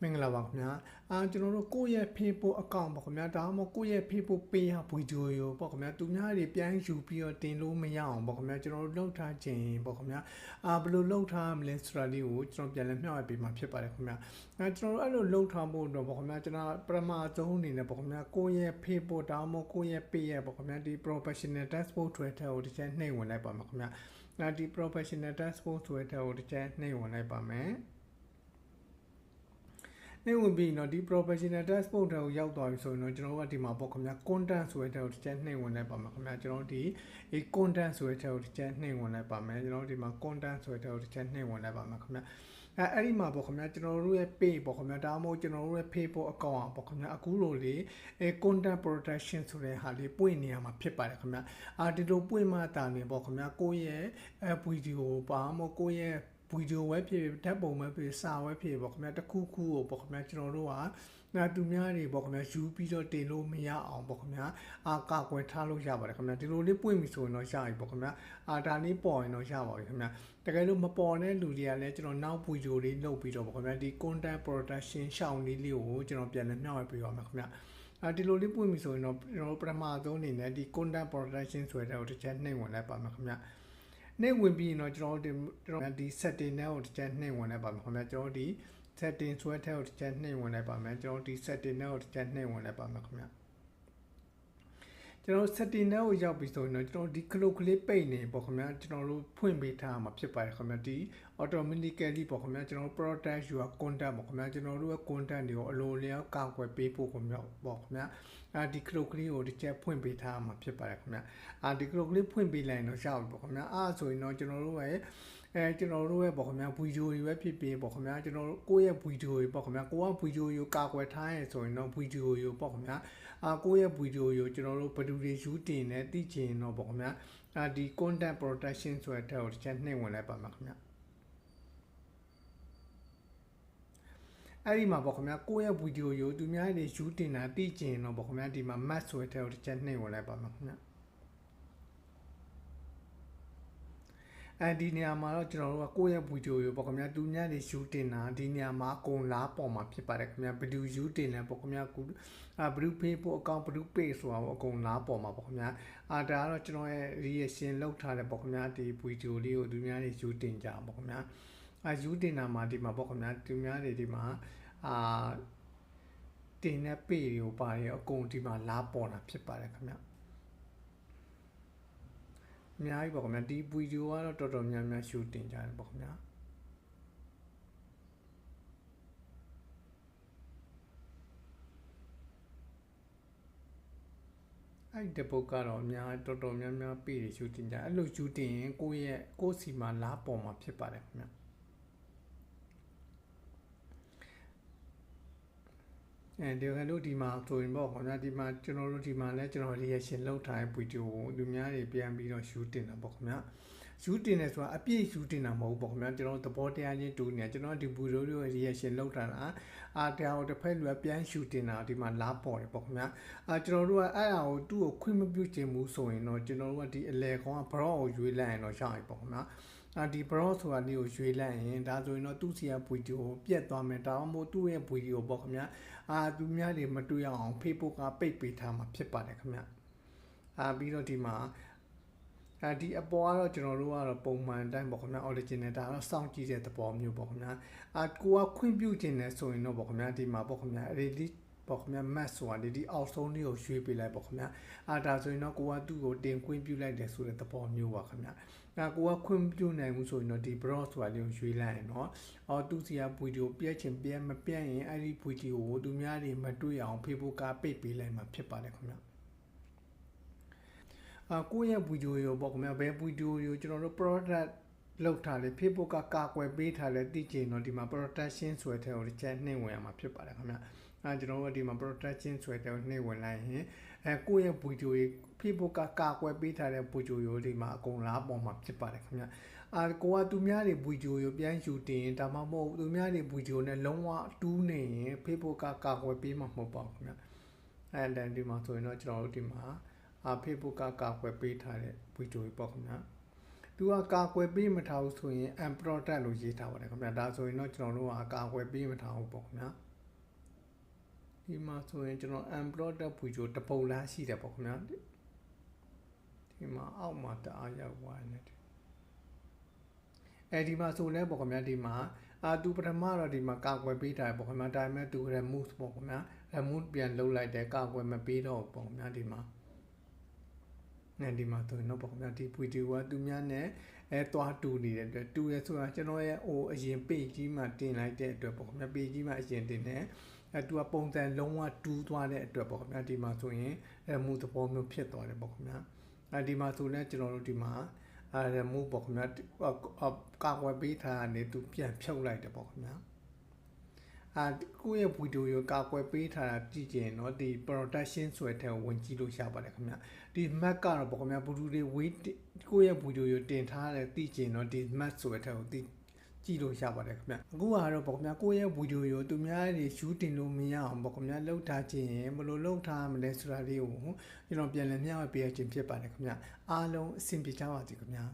မင်္ဂလာပါခင်ဗျာကျွန်တော်တို့ကိုယ့်ရဲ့ Facebook account ပေါ့ခင်ဗျာဒါမှမဟုတ်ကိုယ့်ရဲ့ Facebook page ဟာဗီဒီယိုရောပေါ့ခင်ဗျာသူများတွေပြန်ယူပြီးတော့တင်လို့မရအောင်ပေါ့ခင်ဗျာကျွန်တော်တို့လောက်ထားခြင်းပေါ့ခင်ဗျာဘယ်လိုလောက်ထားမလဲဆိုတာလေးကိုကျွန်တော်ပြန်လည်မျှဝေပေးမှာဖြစ်ပါတယ်ခင်ဗျာကျွန်တော်တို့အဲ့လိုလောက်ထားဖို့တော့ပေါ့ခင်ဗျာကျွန်တော်ပထမဆုံးအနေနဲ့ပေါ့ခင်ဗျာကိုယ့်ရဲ့ Facebook ဒါမှမဟုတ်ကိုယ့်ရဲ့ page ရဲ့ပေါ့ခင်ဗျာဒီ professional dashboard ထွေးထားကိုတစ်ချက်နှိပ်ဝင်လိုက်ပါမယ်ခင်ဗျာဒီ professional dashboard ထွေးထားကိုတစ်ချက်နှိပ်ဝင်လိုက်ပါမယ်နေဝင်ပြီးတော့ဒီ professional dashboard တွေကိုရောက်သွားပြီဆိုရင်တော့ကျွန်တော်တို့ကဒီမှာပေါ့ခင်ဗျာ content ဆိုတဲ့ကိုတစ်ချက်နှိပ်ဝင်လိုက်ပါမယ်ခင်ဗျာကျွန်တော်တို့ဒီ content ဆိုတဲ့ကိုတစ်ချက်နှိပ်ဝင်လိုက်ပါမယ်ကျွန်တော်တို့ဒီမှာ content ဆိုတဲ့ကိုတစ်ချက်နှိပ်ဝင်လိုက်ပါမယ်ခင်ဗျာအဲ့ဒီမှာပေါ့ခင်ဗျာကျွန်တော်တို့ရဲ့ page ပေါ့ခင်ဗျာဒါမှမဟုတ်ကျွန်တော်တို့ရဲ့ Facebook account ပေါ့ခင်ဗျာအခုလိုလေးcontent protection ဆိုတဲ့ဟာလေးပွင့်နေရမှာဖြစ်ပါတယ်ခင်ဗျာဒီလိုပွင့်မှတာနေပေါ့ခင်ဗျာကိုယ့်ရဲ့ဗီဒီယိုပါမဟုတ်ကိုယ့်ရဲ့ဗီဒီယိုဝက်ဖြစ်ဓာတ်ပုံဝက်ဖြစ်စာဝက်ဖြစ်ပေါ့ခင်ဗျာတခုခုကိုပေါ့ခင်ဗျာကျွန်တော်တို့ကသူများတွေပေါ့ခင်ဗျာယူပြီးတော့တင်လို့မရအောင်ပေါ့ခင်ဗျာကာကွယ်ထားလို့ရပါတယ်ခင်ဗျာဒီလိုလေးပွင့်ပြီဆိုရင်တော့ရပြီပေါ့ခင်ဗျာဒါလေးပေါ်ရင်တော့ရပါပြီခင်ဗျာတကယ်လို့မပေါ်တဲ့လူတွေကလည်းကျွန်တော်နောက်ဗီဒီယိုလေးလုပ်ပြီးတော့ပေါ့ခင်ဗျာဒီ content protection ရှောင်းလေးလေးကိုကျွန်တော်ပြန်လည်မျှဝေပေးပါမယ်ခင်ဗျာဒီလိုလေးပွင့်ပြီဆိုရင်တော့ကျွန်တော်ပထမဆုံးအနေနဲ့ဒီ content protection ဆိုတဲ့ကိုတစ်ချက်နှိပ်ဝင်လိုက်ပါမယ်ခင်ဗျာနှိပ်ဝင်ပြီးရင်တော့ကျွန်တော်ဒီ setting နဲ့ကိုတစ်ချက်နှိပ်ဝင်လိုက်ပါမယ်ခင်ဗျာကျွန်တော်ဒီ setting ဆွဲထဲကိုတစ်ချက်နှိပ်ဝင်လိုက်ပါမယ်ကျွန်တော်ဒီ setting နဲ့ကိုတစ်ချက်နှိပ်ဝင်လိုက်ပါမယ်ခင်ဗျာကျွန်တော် setting နဲ့ကိုရောက်ပြီဆိုရင်တော့ကျွန်တော်ဒီ clock လေးပိတ်နေပေါ့ခင်ဗျာကျွန်တော်တို့ဖွင့်ပေးထားမှာဖြစ်ပါတယ်ခင်ဗျာဒီ automatically ပေါ့ခင်ဗျာကျွန်တော် protect your content ပေါ့ခင်ဗျာကျွန်တော်တို့ရဲ့ content တွေကိုအလိုလျောက်ကာကွယ်ပေးဖို့ခင်ဗျာပေါ့ခင်ဗျာဒီ clock လေးကိုတစ်ချက်ဖွင့်ပေးထားမှာဖြစ်ပါတယ်ခင်ဗျာဒီ clock လေးဖွင့်ပေးလိုက်ရင်တော့ရပြီပေါ့ခင်ဗျာဆိုရင်တော့ကျွန်တော်တို့ရဲ့ပေါ့ခင်ဗျာဗီဒီယိုတွေပဲဖြစ်ဖြစ်ပေါ့ခင်ဗျာကျွန်တော်တို့ကိုယ့်ရဲ့ဗီဒီယိုတွေပေါ့ခင်ဗျာကိုကဗီဒီယိုကိုကာကွယ်ထားရင်ဆိုရင်တော့ဗီဒီယိုကိုပေါ့ခင်ဗျာကိုယ့်ရဲ့ဗီဒီယိုကိုကျွန်တော်တို့ဘယ်သူတွေယူတင်နေသိချင်တော့ပေါ့ခင်ဗျာဒီ content protection ဆိုတဲ့ကိုတစ်ချက်နှိပ်ဝင်လိုက်ပါမှာခင်ဗျာအဲ့ဒီမှာပေါ့ခင်ဗျာကိုယ့်ရဲ့ဗီဒီယိုကိုသူများတွေယူတင်တာသိချင်တော့ပေါ့ခင်ဗျာဒီမှာ match ဆိုတဲ့ကိုတစ်ချက်နှိပ်ဝင်လိုက်ပါမှာခင်ဗျာဒီနေရာမှာတော့ကျွန်တော်တို့ကကိုယ့်ရဲ့ဗီဒီယိုကိုပေါ့ခင်ဗျာသူများတွေယူတင်တာဒီနေရာမှာအကုန်လားပေါ်မှာဖြစ်ပါတယ်ခင်ဗျာဘယ်သူယူတင်လဲပေါ့ခင်ဗျာဘယ်သူ Facebook account ဘယ်သူ page ဆိုတာပေါ့အကုန်လားပေါ်မှာပေါ့ခင်ဗျာဒါကတော့ကျွန်တော်ရဲ့ reaction လောက်ထားတယ်ပေါ့ခင်ဗျာဒီဗီဒီယိုလေးကိုသူများတွေယူတင်ကြပေါ့ခင်ဗျာယူတင်တာမှာဒီမှာပေါ့ခင်ဗျာသူများတွေဒီမှာတင်တဲ့ page တွေကိုပါတယ်အကုန်ဒီမှာလားပေါ်တာဖြစ်ပါတယ်ခင်ဗျာအများကြီးပေါ့ခင်ဗျာဒီဗီဒီယိုကတော့တော်တော်များများရှူတင်ကြတယ်ပေါ့ခင်ဗျာအဲ့ဒီပုတ်ကတော့အများတော်တော်များများပေးရရှူတင်ကြအဲ့လိုရှူတင်ရင်ကိုယ့်စီမှာလားပေါ်မှာဖြစ်ပါတယ်ခင်ဗျာဒီကလို့ဒီမှာဆိုရင်ပေါ့ခင်ဗျာဒီမှာကျွန်တော်တို့ဒီမှာလည်းကျွန်တော် reaction လုပ်ထားတဲ့ဗီဒီယိုကိုလူများတွေပြန်ပြီးတော့ရှူတင်တာပေါ့ခင်ဗျာရှူတင်တယ်ဆိုတာအပြည့်ရှူတင်တာမဟုတ်ပေါ့ခင်ဗျာကျွန်တော်သဘောတရားချင်းတူနေကျွန်တော်ဒီဗီဒီယိုတွေကို reaction လုပ်ထားတာတရားကိုတစ်ဖက်လူကပြန်ရှူတင်တာဒီမှာလားပေါ်တယ်ပေါ့ခင်ဗျာကျွန်တော်တို့ကအဲ့ဒါကိုသူ့ကိုခွင့်မပြုချင်ဘူးဆိုရင်တော့ကျွန်တော်တို့ကဒီအလဲကောင်က broad ကိုရွေးလိုက်ရင်တော့ရပြီပေါ့ခင်ဗျာဒီ broad ဆိုတာလေးကိုရွေးလိုက်ရင်ဒါဆိုရင်တော့သူ့စီကဗီဒီယိုပြတ်သွားမယ်ဒါမှမဟုတ်သူ့ရဲ့ဗီဒီယိုပေါ့ခင်ဗျာသူများတွေမတွေ့အောင် Facebook ကပိတ်ပေးထားမှာဖြစ်ပါတယ်ခင်ဗျပြီးတော့ဒီမှာဒီအပေါ်ကတော့ကျွန်တော်တို့ကတော့ပုံမှန်တိုင်းပေါ့ခင်ဗျာ original ဒါတော့စောင့်ကြည့်တဲ့သဘောမျိုးပေါ့ခင်ဗျာကိုကခွင့်ပြုခြင်းနဲ့ဆိုရင်တော့ပေါ့ခင်ဗျာဒီမှာပေါ့ခင်ဗျာ release ပေါ့ခင်ဗျာ match ဆိုတာဒီအောက်ဆုံးလေးကိုရွှေ့ပေးလိုက်ပေါ့ခင်ဗျာဒါဆိုရင်တော့ကိုကသူ့ကိုတင်ခွင့်ပြုလိုက်တယ်ဆိုတဲ့သဘောမျိုးပါခင်ဗျာကိုကခွင့်ပြုနိုင်မှုဆိုရင်တော့ဒီ broad ဆိုတာလေးကိုရွှေ့လိုက်ရင်တော့သူစီကဗီဒီယိုပြည့်ချင်ပြည့်မပြည့်ရင်အဲ့ဒီဗီဒီယိုကိုသူများတွေမတွေ့အောင် Facebook ကပိတ်ပေးလိုက်မှာဖြစ်ပါတယ်ခင်ဗျာကိုယ့်ရဲ့ဗီဒီယိုရောပေါ့ခင်ဗျာဘယ်ဗီဒီယိုရောကျွန်တော်တို့ product လောက်ထားလေ Facebook ကကာကွယ်ပေးထားလေသိချင်တော့ဒီမှာ protection ဆိုတဲ့ကိုတစ်ချက်နှိပ်ဝင်ရမှာဖြစ်ပါတယ်ခင်ဗျာကျွန်တော်တို့ဒီမှာ protection ဆိုတဲ့ကိုနှိပ်ဝင်လိုက်ရင်ကိုယ့်ရဲ့ဗီဒီယို Facebook ကကာကွယ်ပေးထားတဲ့ဗီဒီယိုဒီမှာအကုန်လားပေါ်မှာဖြစ်ပါတယ်ခင်ဗျာကိုကသူများတွေဗီဒီယိုကိုပြန်ယူတင်ဒါမှမဟုတ်သူများတွေဗီဒီယိုနဲ့လုံးဝတူးနေရင် Facebook ကကာကွယ်ပေးမှာမဟုတ်ပါဘူးခင်ဗျာအဲ့ဒီမှာဆိုရင်တော့ကျွန်တော်တို့ဒီမှာFacebook ကကာကွယ်ပေးထားတဲ့ဗီဒီယိုပေါ့ခင်ဗျာသူကကာကွယ်ပေးမထားဘူးဆိုရင် unprotect လို့ရေးထားပါတယ်ခင်ဗျာဒါဆိုရင်တော့ကျွန်တော်တို့ကကာကွယ်ပေးမထားဘူးပေါ့ခင်ဗျာ ဒီမှာဆိုရင်ကျွန်တော် unplotted ဗီဒီယိုတစ်ပုံလားရှိတယ်ပေါ့ခင်ဗျာဒီမှာအောက်မှာတအားရောက်သွားတယ်ဒီမှာဆိုလဲပေါ့ခင်ဗျာဒီမှာသူပထမတော့ဒီမှာကာကွယ်ပေးထားတယ်ပေါ့ခင်ဗျာဒါပေမဲ့သူ remove ပေါ့ခင်ဗျာ remove ပြန်လုပ်လိုက်တယ်ကာကွယ်မပေးတော့ပေါ့ခင်ဗျာဒီမှာဒီမှာဆိုရင်တော့ပေါ့ခင်ဗျာဒီဗီဒီယိုကသူများနဲ့သွားတူနေတဲ့အတွက်တူရဆိုတာကျွန်တော်ရဲ့အရင် page ကြီးမှာတင်လိုက်တဲ့အတွက်ပေါ့ခင်ဗျာ page ကြီးမှာအရင်တင်တယ်သူကပုံစံလုံးဝတူးသွားတဲ့အတွက်ပေါ့ခင်ဗျာဒီမှာဆိုရင်မူသဘောမျိုးဖြစ်သွားတယ်ပေါ့ခင်ဗျာဒီမှာဆိုလဲကျွန်တော်တို့ဒီမှာremove ပေါ့ခင်ဗျာကာကွယ်ပေးထားတာသူပြန်ဖြုတ်လိုက်တယ်ပေါ့ခင်ဗျာကိုယ့်ရဲ့ဗီဒီယိုကာကွယ်ပေးထားတာကြည့်ကြရင်เนาะဒီ protection ဆိုတဲ့ထဲကိုဝင်ကြည့်လို့ရပါတယ်ခင်ဗျဒီ map ကတော့ပေါ့ခင်ဗျာဘူဒူတွေဝေးကိုယ့်ရဲ့ဗီဒီယိုတင်ထားတယ်သိကြရင်เนาะဒီ map ဆိုတဲ့ထဲကိုကြည့်လို့ရပါတယ်ခင်ဗျအခုကတော့ပေါ့ခင်ဗျာကိုယ့်ရဲ့ဗီဒီယိုသူများတွေရှူတင်လို့မရအောင်ပေါ့ခင်ဗျာလောက်ထားခြင်းဘယ်လိုလောက်ထားမလဲဆိုတာလေးကိုကျွန်တော်ပြန်လည်မျှဝေပေးရခြင်းဖြစ်ပါတယ်ခင်ဗျအားလုံးအဆင်ပြေကြပါစေခင်ဗျာ